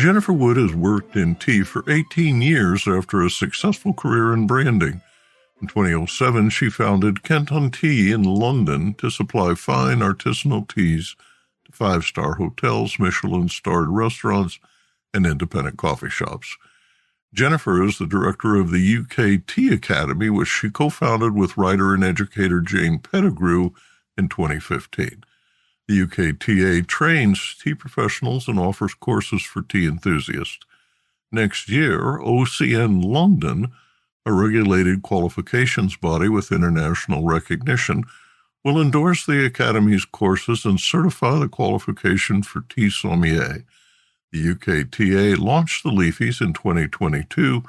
Jennifer Wood has worked in tea for 18 years after a successful career in branding. In 2007, she founded Kent on Tea in London to supply fine artisanal teas to five-star hotels, Michelin-starred restaurants, and independent coffee shops. Jennifer is the director of the UK Tea Academy, which she co-founded with writer and educator Jane Pettigrew in 2015. The UKTA trains tea professionals and offers courses for tea enthusiasts. Next year, OCN London, a regulated qualifications body with international recognition, will endorse the Academy's courses and certify the qualification for tea sommelier. The UKTA launched the Leafies in 2022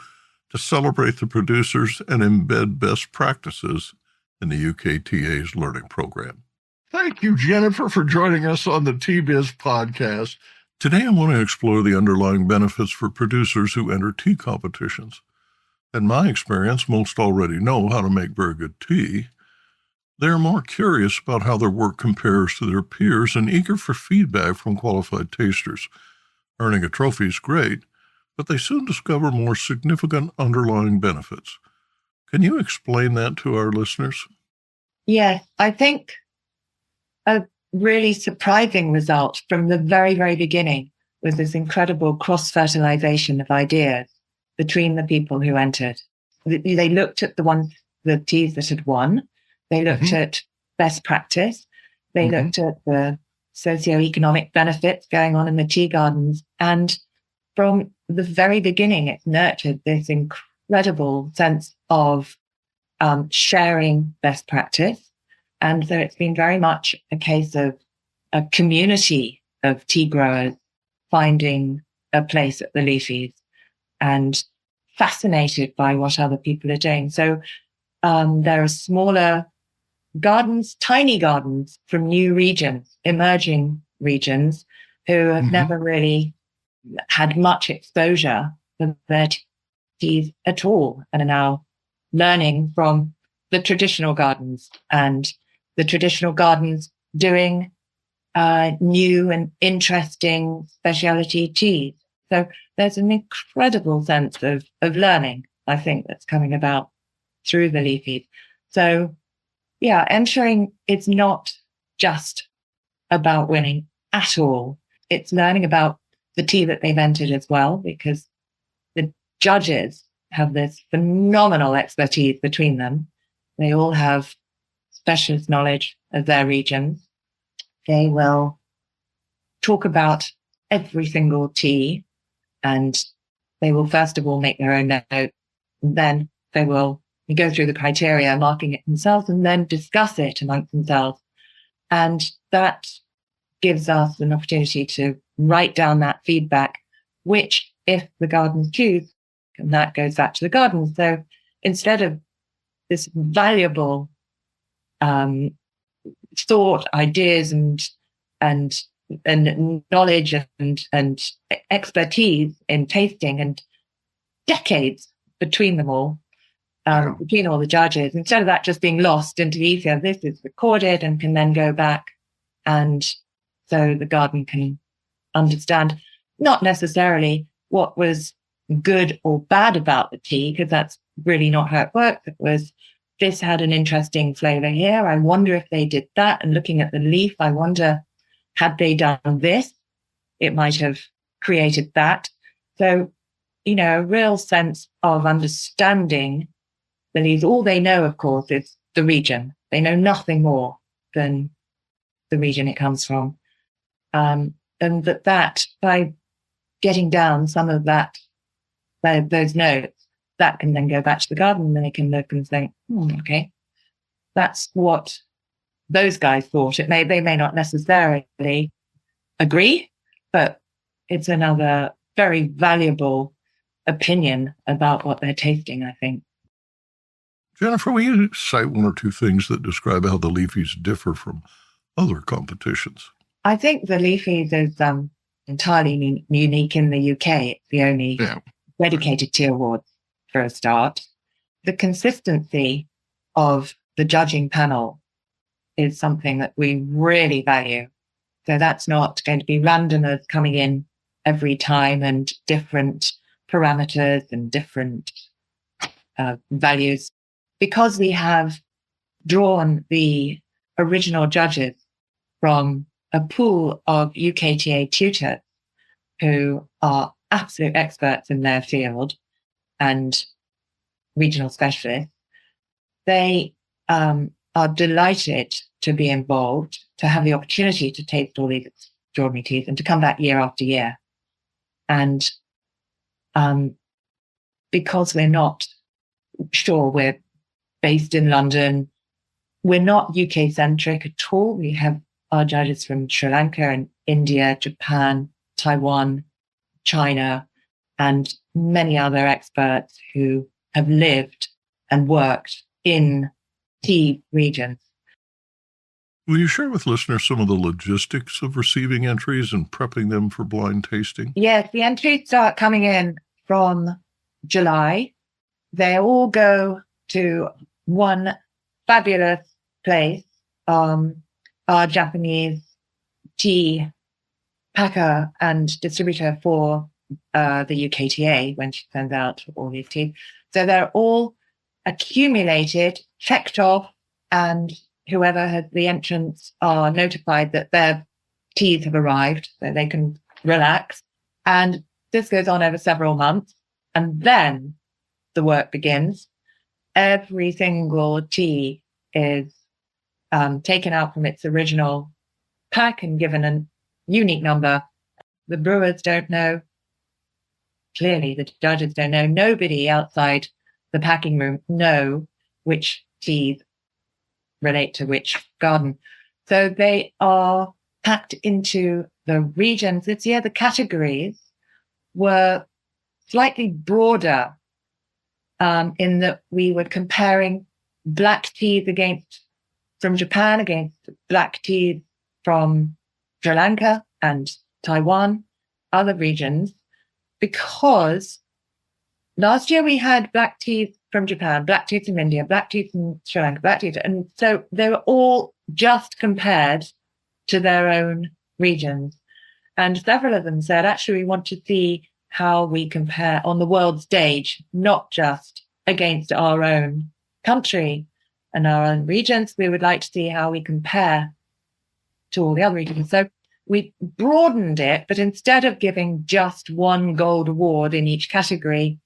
to celebrate the producers and embed best practices in the UKTA's learning program. Thank you, Jennifer, for joining us on the Tea Biz podcast. Today, I want to explore the underlying benefits for producers who enter tea competitions. In my experience, most already know how to make very good tea. They are more curious about how their work compares to their peers and eager for feedback from qualified tasters. Earning a trophy is great, but they soon discover more significant underlying benefits. Can you explain that to our listeners? Yes, I think a really surprising result from the very, very beginning was this incredible cross-fertilization of ideas between the people who entered. They looked at the teas that had won. They looked at best practice. They looked at the socioeconomic benefits going on in the tea gardens. And from the very beginning, it nurtured this incredible sense of sharing best practice. And so it's been very much a case of a community of tea growers finding a place at the Leafies and fascinated by what other people are doing. So there are smaller gardens, tiny gardens from new regions, emerging regions who have never really had much exposure to their teas at all and are now learning from the traditional gardens and the traditional gardens doing new and interesting specialty teas. So there's an incredible sense of learning, I think, that's coming about through the Leafies. So yeah, entering is not just about winning at all. It's learning about the tea that they've entered as well, because the judges have this phenomenal expertise between them. They all have specialist knowledge of their regions. They will talk about every single tea, and they will first of all make their own note, and then they will go through the criteria, marking it themselves, and then discuss it amongst themselves. And that gives us an opportunity to write down that feedback, which, if the gardens choose, and that goes back to the garden. So instead of this valuable thought, ideas, and knowledge and expertise in tasting, and decades between them all, between all the judges, instead of that just being lost into the ether, this is recorded and can then go back, and so the garden can understand not necessarily what was good or bad about the tea, because that's really not how it works. It was, this had an interesting flavor here. I wonder if they did that. And looking at the leaf, I wonder, had they done this, it might have created that. So, a real sense of understanding the leaves. All they know, of course, is the region. They know nothing more than the region it comes from. And that by getting down some of those notes, that can then go back to the garden, and they can look and think, okay, that's what those guys thought. They may not necessarily agree, but it's another very valuable opinion about what they're tasting, I think. Jennifer, will you cite one or two things that describe how the Leafies differ from other competitions? I think the Leafies is entirely unique in the UK. It's the only dedicated tea awards, for a start. The consistency of the judging panel is something that we really value. So that's not going to be randomers coming in every time and different parameters and different values. Because we have drawn the original judges from a pool of UKTA tutors who are absolute experts in their field and regional specialists, they are delighted to be involved, to have the opportunity to taste all these extraordinary teas and to come back year after year. And because we're not sure, we're based in London, we're not UK centric at all. We have our judges from Sri Lanka and India, Japan, Taiwan, China, and many other experts who have lived and worked in tea regions. Will you share with listeners some of the logistics of receiving entries and prepping them for blind tasting? Yes, the entries start coming in from July. They all go to one fabulous place, our Japanese tea packer and distributor for the UKTA when she sends out all these teas. So they're all accumulated, checked off, and whoever has the entrants are notified that their teas have arrived, so they can relax. And this goes on over several months. And then the work begins. Every single tea is taken out from its original pack and given a unique number. The brewers don't know. Clearly, the judges don't know. Nobody outside the packing room know which teas relate to which garden. So they are packed into the regions. This year, the categories were slightly broader in that we were comparing black teas from Japan against black teas from Sri Lanka and Taiwan, other regions, because last year we had black teas from Japan, black teas from India, black teas from Sri Lanka, black teas. And so they were all just compared to their own regions. And several of them said, actually, we want to see how we compare on the world stage, not just against our own country and our own regions. We would like to see how we compare to all the other regions. So we broadened it, but instead of giving just one gold award in each category,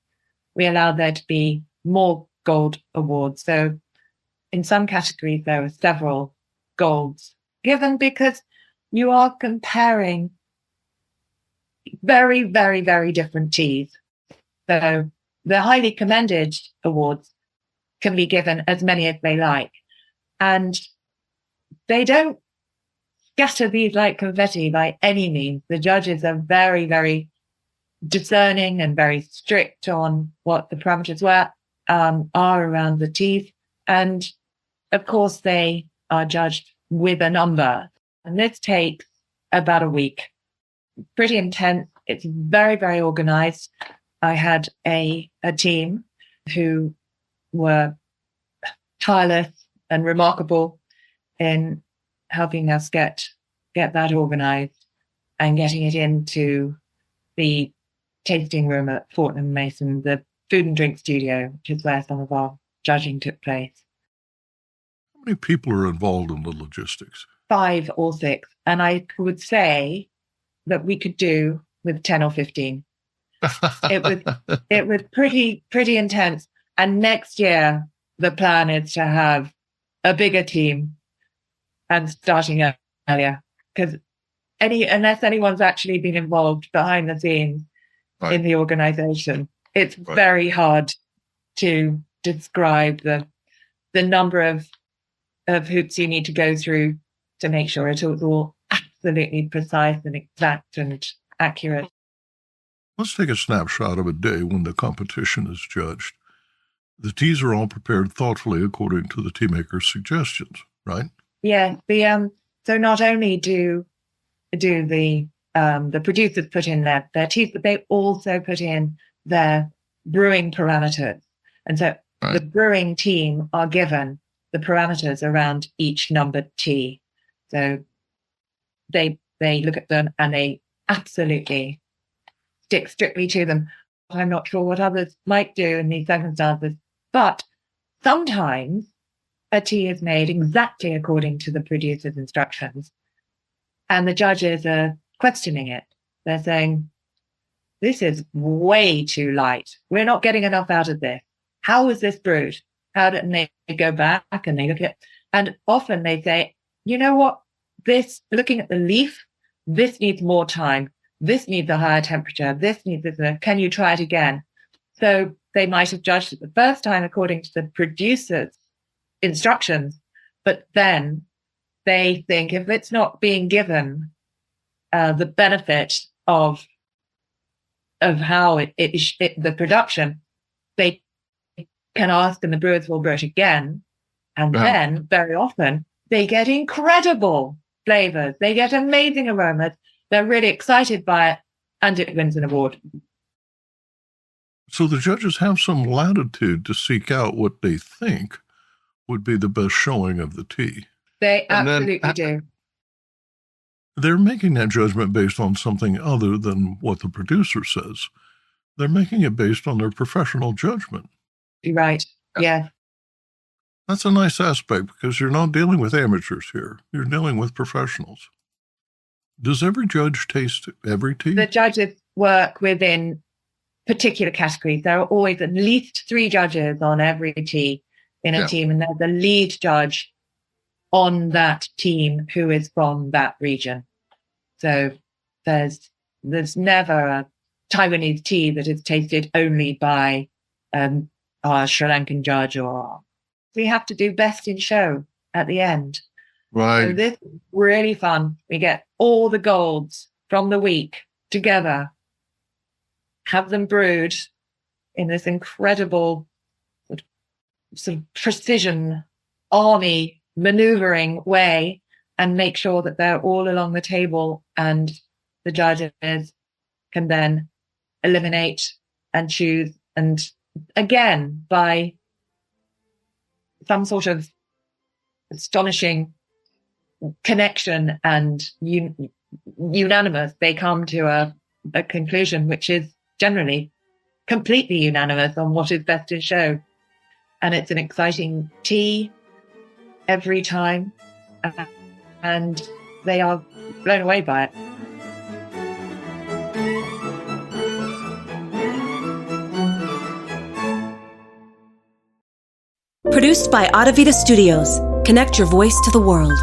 we allowed there to be more gold awards. So in some categories, there were several golds given because you are comparing very, very, very different teas. So the highly commended awards can be given as many as they like. And they don't scatter these like confetti by any means. The judges are very, very discerning and very strict on what the parameters are around the teas. And of course, they are judged with a number. And this takes about a week. Pretty intense. It's very, very organized. I had a team who were tireless and remarkable in helping us get that organized and getting it into the tasting room at Fortnum Mason, the food and drink studio, which is where some of our judging took place. How many people are involved in the logistics? 5 or 6. And I would say that we could do with 10 or 15. It was pretty intense. And next year, the plan is to have a bigger team and starting earlier, because unless anyone's actually been involved behind the scenes in the organization, it's very hard to describe the number of hoops you need to go through to make sure it's all absolutely precise and exact and accurate. Let's take a snapshot of a day when the competition is judged. The teas are all prepared thoughtfully according to the tea maker's suggestions, right? Yeah. So not only do the producers put in their teas, but they also put in their brewing parameters. And so the brewing team are given the parameters around each numbered tea. So they look at them and they absolutely stick strictly to them. I'm not sure what others might do in these circumstances. But sometimes a tea is made exactly according to the producer's instructions, and the judges are questioning it. They're saying, this is way too light. We're not getting enough out of this. How was this brewed? How did they go back and they look at it? And often they say, you know what? This, looking at the leaf, this needs more time. This needs a higher temperature. This needs this. Can you try it again? So they might have judged it the first time according to the producer's instructions, but then they think if it's not being given the benefit of how the production, they can ask and the brewers will brew it again. And then very often they get incredible flavors. They get amazing aromas. They're really excited by it, and it wins an award. So the judges have some latitude to seek out what they think would be the best showing of the tea. They absolutely do. They're making that judgment based on something other than what the producer says. They're making it based on their professional judgment. You're right. Yeah. That's a nice aspect because you're not dealing with amateurs here. You're dealing with professionals. Does every judge taste every tea? The judges work within particular categories. There are always at least 3 judges on every tea in a team, and there's the lead judge on that team who is from that region. So there's never a Taiwanese tea that is tasted only by our Sri Lankan judge, or we have to do best in show at the end. Right. So this is really fun. We get all the golds from the week together, have them brewed in this incredible sort of precision, army maneuvering way, and make sure that they're all along the table, and the judges can then eliminate and choose, and again, by some sort of astonishing connection and unanimous, they come to a conclusion which is generally completely unanimous on what is best in show. And it's an exciting tea every time, and they are blown away by it. Produced by Adavita Studios. Connect your voice to the world.